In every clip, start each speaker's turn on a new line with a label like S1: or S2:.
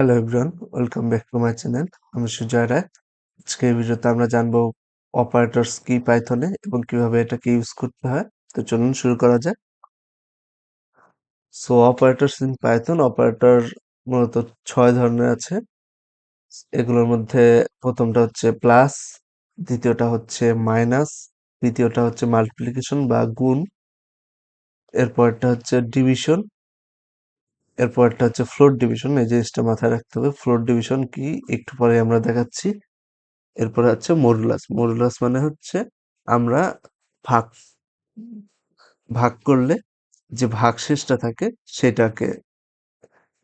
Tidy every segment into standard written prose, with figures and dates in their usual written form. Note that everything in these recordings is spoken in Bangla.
S1: Hello everyone, welcome back to my channel. আমি সুজয় রায়। আজকে এই ভিডিওতে আমরা জানবো অপারেটরস কি পাইথনে এবং কিভাবে এটাকে ইউজ করতে হয়। তো চলুন শুরু করা যাক। So operators in Python, operator মূলত 6 ধরনের আছে। এগুলোর মধ্যে প্রথমটা হচ্ছে প্লাস, দ্বিতীয়টা হচ্ছে মাইনাস, তৃতীয়টা হচ্ছে মাল্টিপ্লিকেশন বা গুণ, এরপরটা হচ্ছে ডিভিশন, এরপরটা হচ্ছে ফ্লোট ডিভিশন। এই জিনিসটা মাথায় রাখতে হবে, ফ্লোট ডিভিশন কি একটু পরে আমরা দেখাচ্ছি। এরপরে হচ্ছে মডুলাস। মডুলাস মানে হচ্ছে আমরা ভাগ ভাগ করলে যে ভাগশেষটা থাকে সেটাকে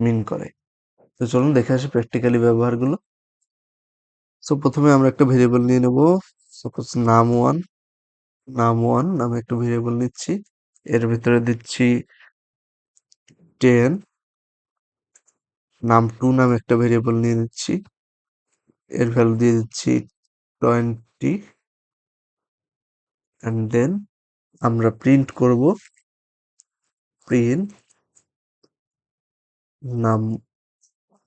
S1: মিন করে। তো চলুন দেখে আসি প্র্যাকটিক্যালি ব্যবহারগুলো। সো প্রথমে আমরা একটা ভেরিয়েবল নিয়ে নেব। সাপোজ নাম ওয়ান নামে একটা ভেরিয়েবল নিচ্ছি। এর ভিতরে দিচ্ছি 10। নাম টু নামে একটা ভেরিয়েবল নিয়ে নিচ্ছি। এর ভ্যালু দিয়ে দিচ্ছি 20, অ্যান্ড দেন আমরা প্রিন্ট করব প্রিন্ট নাম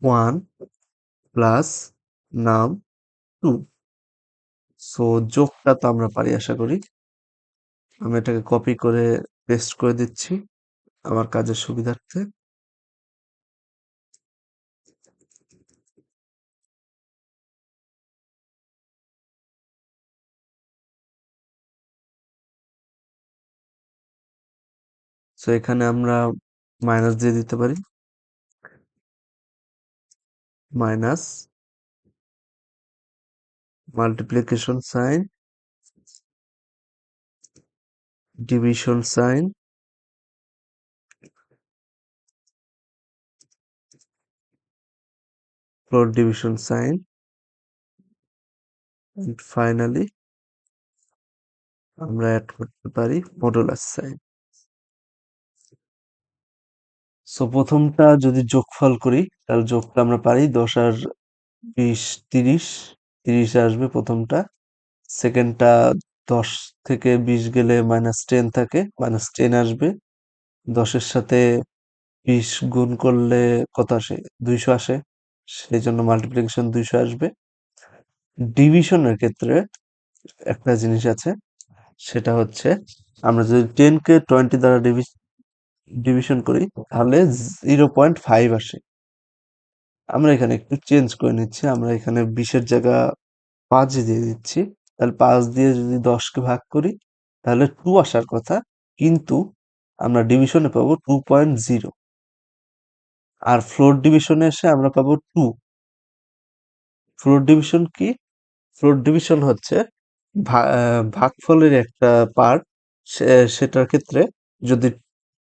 S1: ওয়ান প্লাস নাম টু। সো যোগটা তো আমরা পারি আশা করি। আমি এটাকে কপি করে পেস্ট করে দিচ্ছি আমার কাজের সুবিধার্থে। সো এখানে আমরা মাইনাস দিয়ে দিতে পারি। Minus multiplication sign, division sign, float division sign, and finally আমরা অ্যাড করতে পারি মডুলাস সাইন। সো প্রথমটা যদি যোগফল করি তাহলে যোগটা আমরা পারি 10 আর 20, 30। 30 আসবে প্রথমটা। সেকেন্ডটা 10 থেকে 20 গেলে -10 থাকে, -10 আসবে। 10-এর সাথে 20 গুণ করলে কত আসে? 200 আসে। সেই জন্য মাল্টিপ্লিকেশন 200 আসবে। ডিভিশনের ক্ষেত্রে একটা জিনিস আছে, সেটা হচ্ছে আমরা যদি 10 কে 20 দ্বারা ডিভিশন করি তাহলে 0.5 আসে। আমরা এখানে একটু চেঞ্জ করে নিচ্ছি। আমরা এখানে 20-এর জায়গা 5 দিয়ে দিচ্ছি। তাহলে 5 দিয়ে যদি 10-কে ভাগ করি তাহলে 2 আসার কথা, কিন্তু আমরা ডিভিশনে পাবো 2.0। আর ফ্লোট ডিভিশনে এসে আমরা পাবো 2। ফ্লোট ডিভিশন কি? ফ্লোট ডিভিশন হচ্ছে ভাগফলের একটা পার্ট। সেটার ক্ষেত্রে যদি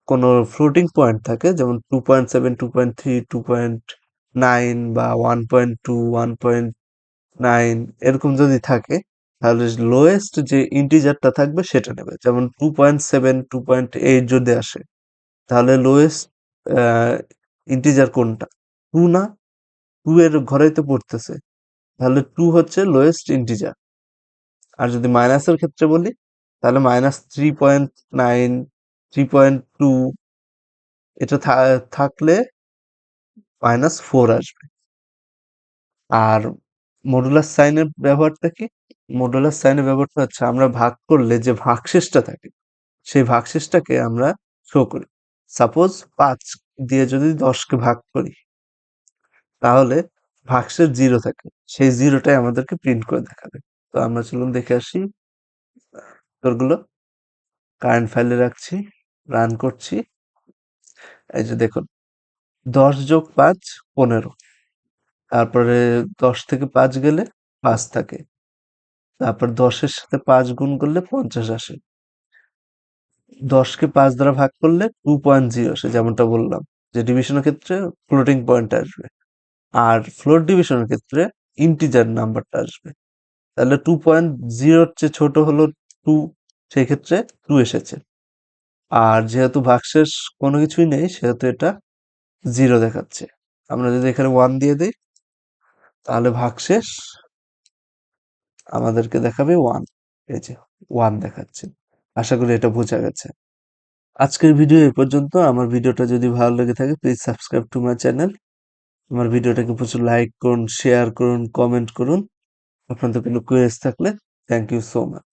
S1: কোনো ফ্লোটিং পয়েন্ট থাকে, যেমন 2.7, 2.3, 2.9 বা 1.2, 1.9 এরকম যদি থাকে, তাহলে লোয়েস্ট যে ইন্টিজারটা থাকবে সেটা নেবে। যেমন 2.7, 2.8 যদি আসে, তাহলে লোয়েস্ট ইন্টিজার কোনটা? 2 না? 2 এর ঘরেই তো পড়তেছে। তাহলে 2 হচ্ছে লোয়েস্ট ইন্টিজার। আর যদি মাইনাসের ক্ষেত্রে বলি, তাহলে -3.9, 3.2 এটা থাকলে -4 আসবে। আর মডুলাস সাইনের ব্যবহারটা কি? মডুলাস সাইনের ব্যবহারটা হচ্ছে আমরা ভাগ করলে যে ভাগশেষটা থাকে সেই ভাগশেষটাকে আমরা শো করি। সাপোজ 5 দিয়ে যদি 10-কে ভাগ করি তাহলে ভাগশেষ 0 থাকে। সেই 0টাই আমাদেরকে প্রিন্ট করে দেখাবে। তো আমরা চলুন দেখে আসি উত্তরগুলো। কারেন্ট ফাইলে রাখছি, রান করছি। এই যে দেখুন, 10 যোগ 5 15। তারপরে 10 থেকে 5 গেলে 5 থাকে। তারপর 10-এর সাথে 5 গুণ করলে 50 আসে। 10-কে 5 দ্বারা ভাগ করলে 2.0 আসে, যেমনটা বললাম যে ডিভিশনের ক্ষেত্রে ফ্লোটিং পয়েন্ট আসবে। আর ফ্লোট ডিভিশনের ক্ষেত্রে ইন্টিজার নাম্বারটা আসবে। তাহলে 2.0 এর চেয়ে ছোট হলো 2, সেই ক্ষেত্রে 2 এসেছে। আর যেহেতু ভাগশেষ কোনো কিছুই নেই সেহেতু এটা 0 দেখাচ্ছে। আমরা যদি এখানে 1 দিয়ে দেই তাহলে ভাগশেষ আমাদেরকে দেখাবে 1। এই যে 1 দেখাচ্ছে। আশা করি এটা বোঝা গেছে। আজকের ভিডিও এই পর্যন্ত। আমার ভিডিওটা যদি ভালো লেগে থাকে please subscribe to my channel. আমার ভিডিওটাকে প্রচুর লাইক করুন, শেয়ার করুন, কমেন্ট করুন। আপনাদের কোনো কোয়েস থাকলে থ্যাংক ইউ সো মাচ।